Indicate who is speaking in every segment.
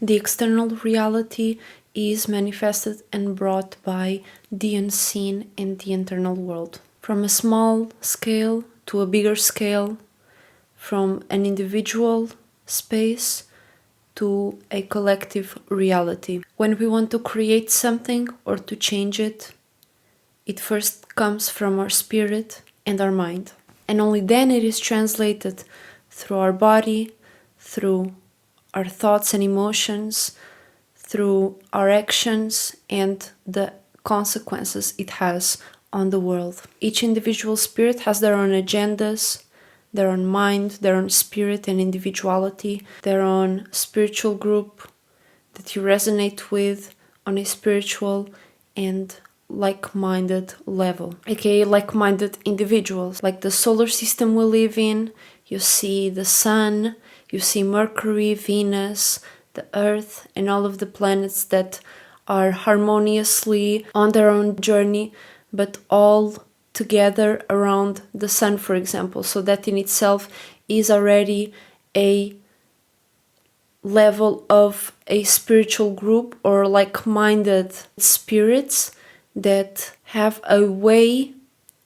Speaker 1: The external reality is manifested and brought by the unseen in the internal world. From a small scale to a bigger scale, from an individual space to a collective reality. When we want to create something or to change it, it first comes from our spirit and our mind. And only then it is translated through our body, through our thoughts and emotions, through our actions and the consequences it has on the world. Each individual spirit has their own agendas, their own mind, their own spirit and individuality, their own spiritual group that you resonate with on a spiritual and like-minded level, aka like-minded individuals. Like the solar system we live in, you see the sun, you see Mercury, Venus, the Earth, and all of the planets that are harmoniously on their own journey, but all together around the sun, for example. So that in itself is already a level of a spiritual group or like-minded spirits that have a way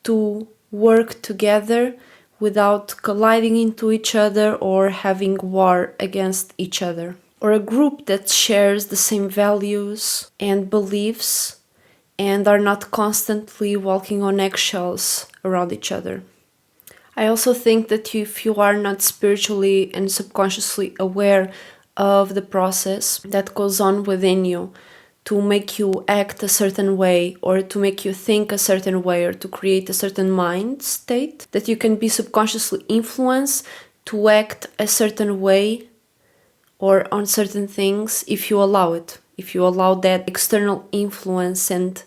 Speaker 1: to work together without colliding into each other or having war against each other. Or a group that shares the same values and beliefs and are not constantly walking on eggshells around each other. I also think that if you are not spiritually and subconsciously aware of the process that goes on within you to make you act a certain way or to make you think a certain way or to create a certain mind state, that you can be subconsciously influenced to act a certain way or on certain things if you allow it. If you allow that external influence and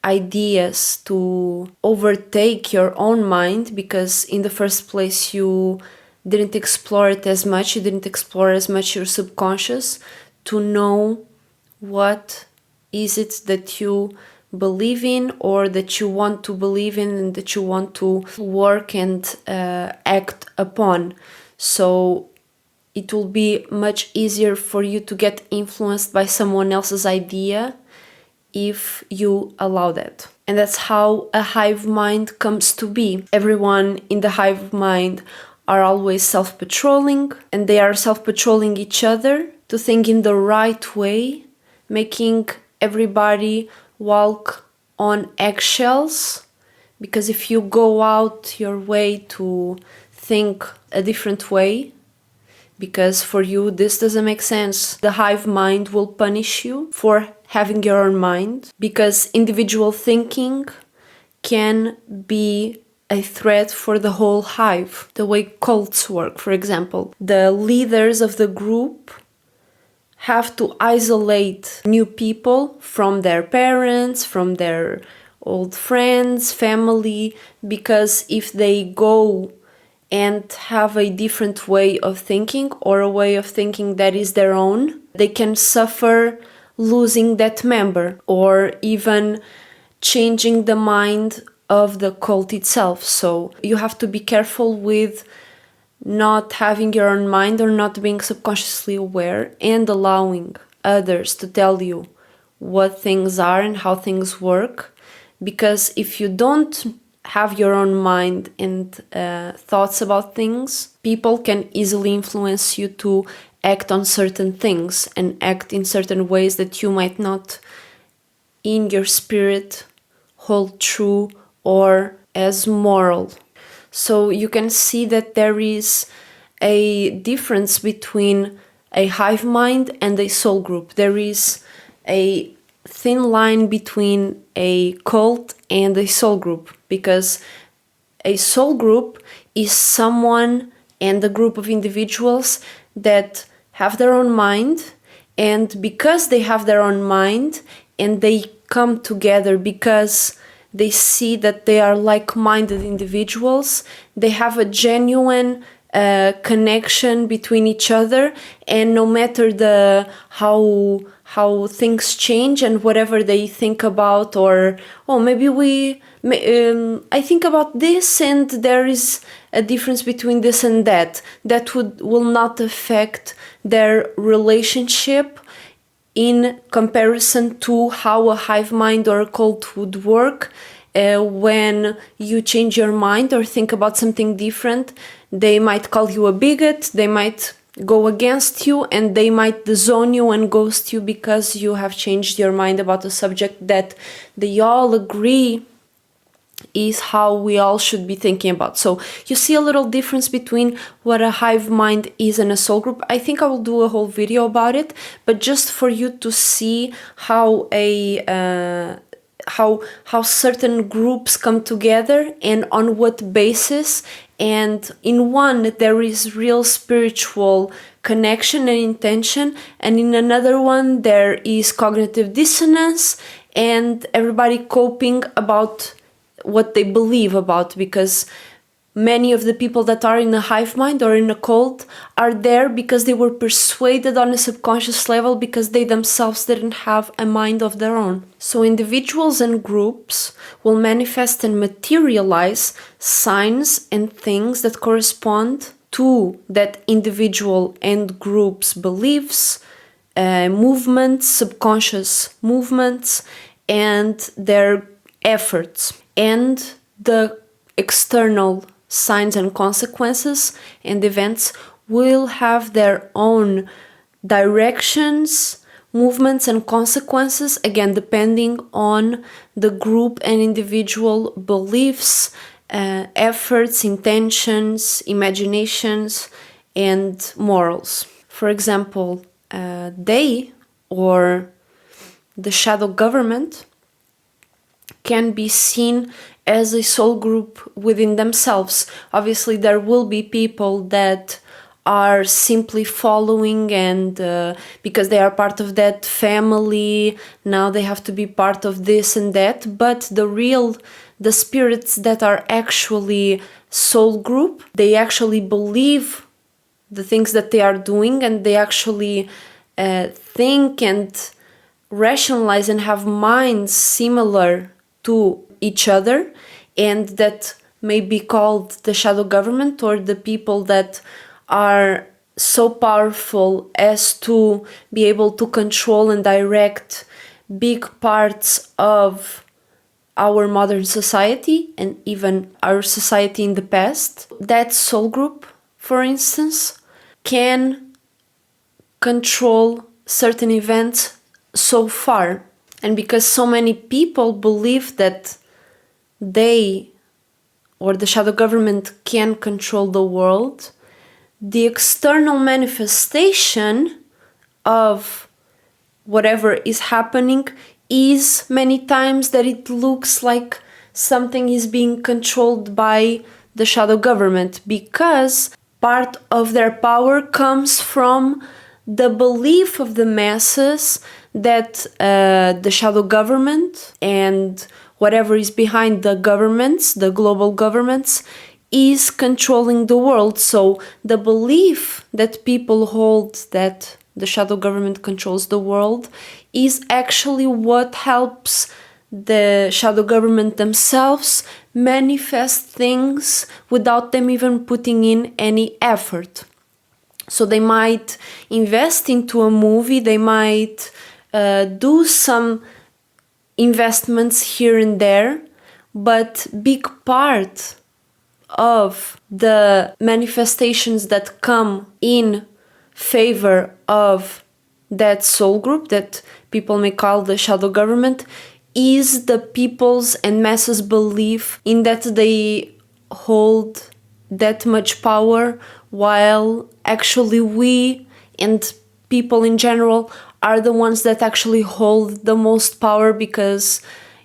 Speaker 1: ideas to overtake your own mind, because in the first place you didn't explore it as much, you didn't explore as much your subconscious to know what is it that you believe in or that you want to believe in and that you want to work and act upon. So it will be much easier for you to get influenced by someone else's idea if you allow that. And that's how a hive mind comes to be. Everyone in the hive mind are always self-patrolling, and they are self-patrolling each other to think in the right way, making everybody walk on eggshells. Because if you go out your way to think a different way, because for you this doesn't make sense, the hive mind will punish you for having your own mind, because individual thinking can be a threat for the whole hive. The way cults work, for example, the leaders of the group have to isolate new people from their parents, from their old friends, family, because if they go and have a different way of thinking or a way of thinking that is their own, they can suffer losing that member or even changing the mind of the cult itself. So you have to be careful with not having your own mind or not being subconsciously aware and allowing others to tell you what things are and how things work. Because if you don't have your own mind and thoughts about things, people can easily influence you to act on certain things and act in certain ways that you might not in your spirit hold true or as moral. So you can see that there is a difference between a hive mind and a soul group. There is a thin line between a cult and a soul group, because a soul group is someone and a group of individuals that have their own mind, and because they have their own mind and they come together because they see that they are like-minded individuals, they have a genuine connection between each other, and no matter the how things change and whatever they think about, or maybe I think about this and there is a difference between this and that. That will not affect their relationship in comparison to how a hive mind or a cult would work. When you change your mind or think about something different, they might call you a bigot, they might go against you, and they might disown you and ghost you because you have changed your mind about a subject that they all agree is how we all should be thinking about. So you see a little difference between what a hive mind is and a soul group. I think I will do a whole video about it, but just for you to see how how certain groups come together and on what basis. And in one there is real spiritual connection and intention, and in another one there is cognitive dissonance and everybody coping about what they believe about, because many of the people that are in a hive mind or in a cult are there because they were persuaded on a subconscious level, because they themselves didn't have a mind of their own. So individuals and groups will manifest and materialize signs and things that correspond to that individual and group's beliefs, movements, subconscious movements, and their efforts. And the external signs and consequences and events will have their own directions, movements, and consequences, again depending on the group and individual beliefs, efforts, intentions, imaginations, and morals. For example, they or the shadow government can be seen as a soul group within themselves. Obviously, there will be people that are simply following, and because they are part of that family, now they have to be part of this and that. But the spirits that are actually soul group, they actually believe the things that they are doing, and they actually think and rationalize and have minds similar to each other, and that may be called the shadow government, or the people that are so powerful as to be able to control and direct big parts of our modern society and even our society in the past. That soul group, for instance, can control certain events so far. And because so many people believe that they or the shadow government can control the world, the external manifestation of whatever is happening is many times that it looks like something is being controlled by the shadow government, because part of their power comes from the belief of the masses that the shadow government and whatever is behind the governments, the global governments, is controlling the world. So the belief that people hold that the shadow government controls the world is actually what helps the shadow government themselves manifest things without them even putting in any effort. So they might invest into a movie, they might do some investments here and there, but big part of the manifestations that come in favor of that soul group that people may call the shadow government is the people's and masses' belief in that they hold that much power, while actually we and people in general are the ones that actually hold the most power, because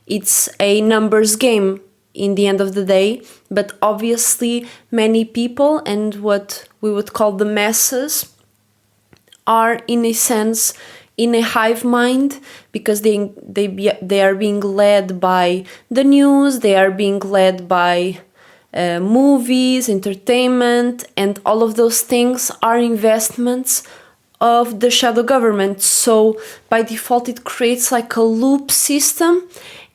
Speaker 1: it's a numbers game in the end of the day. But obviously many people, and what we would call the masses, are in a sense in a hive mind, because they are being led by the news, they are being led by movies, entertainment, and all of those things are investments of the shadow government. So by default it creates like a loop system,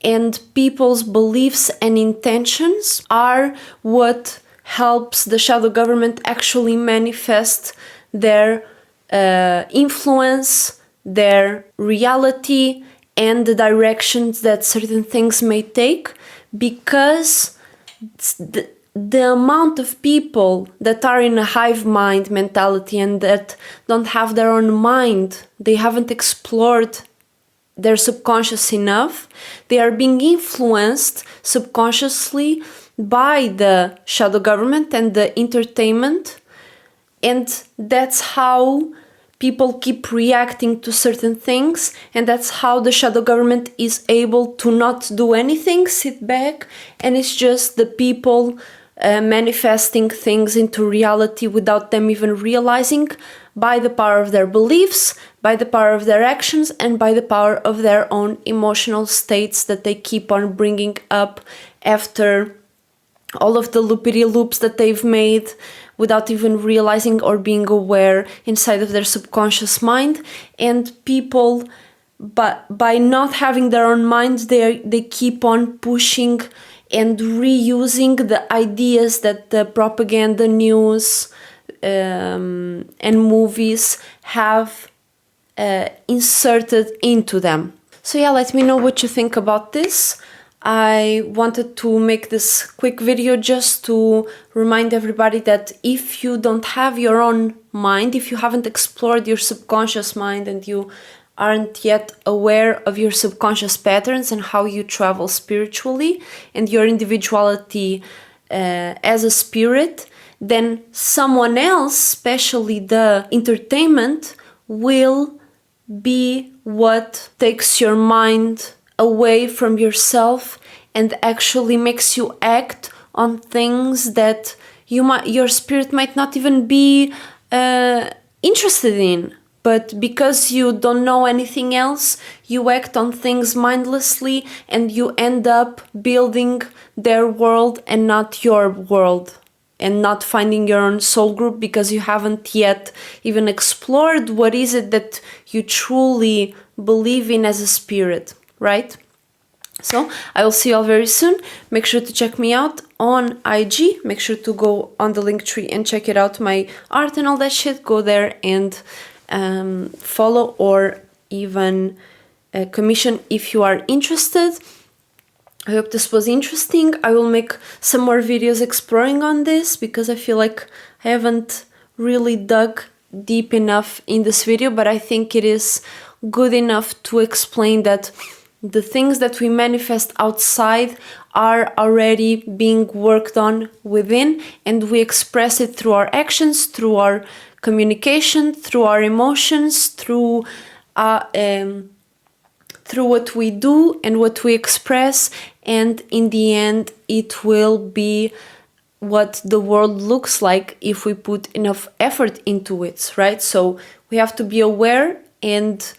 Speaker 1: and people's beliefs and intentions are what helps the shadow government actually manifest their influence, their reality, and the directions that certain things may take, because the amount of people that are in a hive mind mentality and that don't have their own mind, they haven't explored their subconscious enough, they are being influenced subconsciously by the shadow government and the entertainment, and that's how people keep reacting to certain things, and that's how the shadow government is able to not do anything, sit back, and it's just the people manifesting things into reality without them even realizing, by the power of their beliefs, by the power of their actions, and by the power of their own emotional states that they keep on bringing up after all of the loopity-loops that they've made without even realizing or being aware inside of their subconscious mind. And people, but by not having their own minds, they keep on pushing and reusing the ideas that the propaganda, news, and movies have inserted into them. So yeah, let me know what you think about this. I wanted to make this quick video just to remind everybody that if you don't have your own mind, if you haven't explored your subconscious mind and you aren't yet aware of your subconscious patterns and how you travel spiritually and your individuality as a spirit, then someone else, especially the entertainment, will be what takes your mind away from yourself and actually makes you act on things that your spirit might not even be interested in. But because you don't know anything else, you act on things mindlessly and you end up building their world and not your world, and not finding your own soul group because you haven't yet even explored what is it that you truly believe in as a spirit, right? So I will see you all very soon. Make sure to check me out on IG. Make sure to go on the LinkTree and check it out, my art and all that shit. Go there and follow or even commission if you are interested. I hope this was interesting. I will make some more videos exploring on this because I feel like I haven't really dug deep enough in this video, but I think it is good enough to explain that the things that we manifest outside are already being worked on within, and we express it through our actions, through our communication, through our emotions, through what we do and what we express, and in the end it will be what the world looks like if we put enough effort into it, right? So we have to be aware, and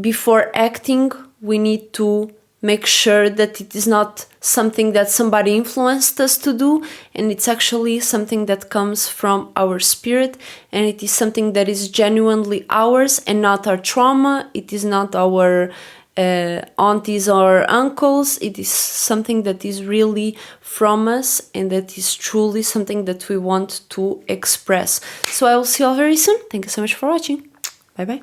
Speaker 1: before acting we need to make sure that it is not something that somebody influenced us to do, and it's actually something that comes from our spirit, and it is something that is genuinely ours and not our trauma. It is not our aunties or uncles. It is something that is really from us, and that is truly something that we want to express. So I will see you all very soon. Thank you so much for watching.